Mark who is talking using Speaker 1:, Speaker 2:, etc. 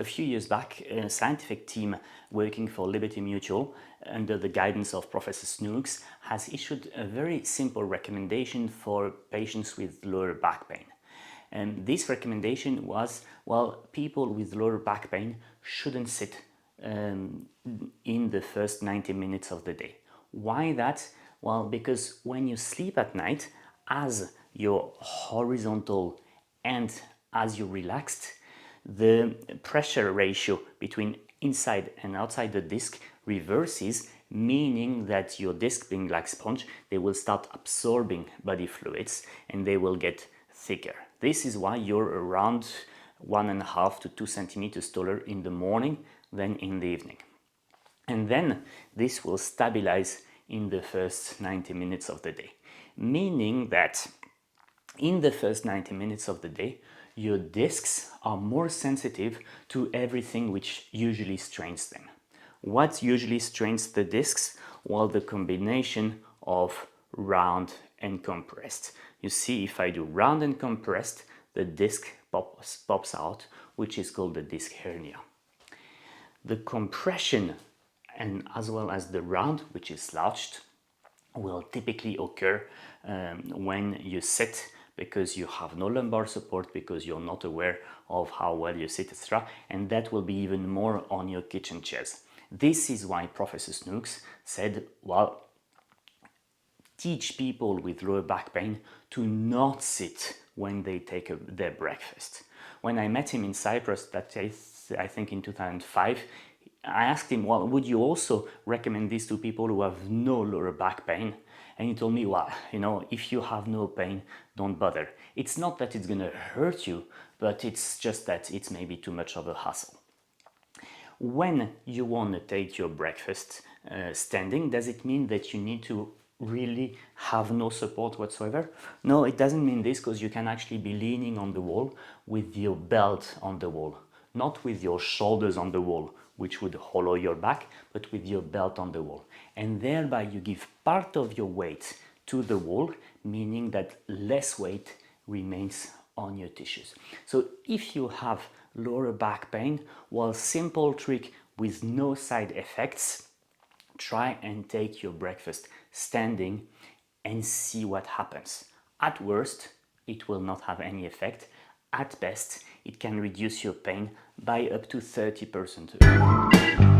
Speaker 1: A few years back, a scientific team working for Liberty Mutual under the guidance of Professor Snook has issued a very simple recommendation for patients with lower back pain. And this recommendation was, well, people with lower back pain shouldn't sit in the first 90 minutes of the day. Why that? Well, because when you sleep at night, as you're horizontal and as you're relaxed, the pressure ratio between inside and outside the disc reverses, meaning that your disc, being like sponge, they will start absorbing body fluids and they will get thicker. This is why you're around 1.5 to 2 centimeters taller in the morning than in the evening. And then this will stabilize in the first 90 minutes of the day, meaning that in the first 90 minutes of the day, your discs are more sensitive to everything which usually strains them. What usually strains the discs? Well, the combination of round and compressed. You see, if I do round and compressed, the disc pops out, which is called the disc hernia. The compression and as well as the round, which is slouched, will typically occur when you sit, because you have no lumbar support, because you're not aware of how well you sit, etc. And that will be even more on your kitchen chairs. This is why Professor Snook said, well, teach people with lower back pain to not sit when they take their breakfast. When I met him in Cyprus, that I think in 2005, I asked him, well, would you also recommend this to people who have no lower back pain? And he told me, well, if you have no pain, don't bother. It's not that it's going to hurt you, but it's just that it's maybe too much of a hassle. When you want to take your breakfast standing, does it mean that you need to really have no support whatsoever? No, it doesn't mean this, because you can actually be leaning on the wall with your belt on the wall, not with your shoulders on the wall, which would hollow your back, but with your belt on the wall. And thereby you give part of your weight to the wall, meaning that less weight remains on your tissues. So if you have lower back pain, well, simple trick with no side effects, try and take your breakfast standing and see what happens. At worst, it will not have any effect. At best, it can reduce your pain by up to 30%.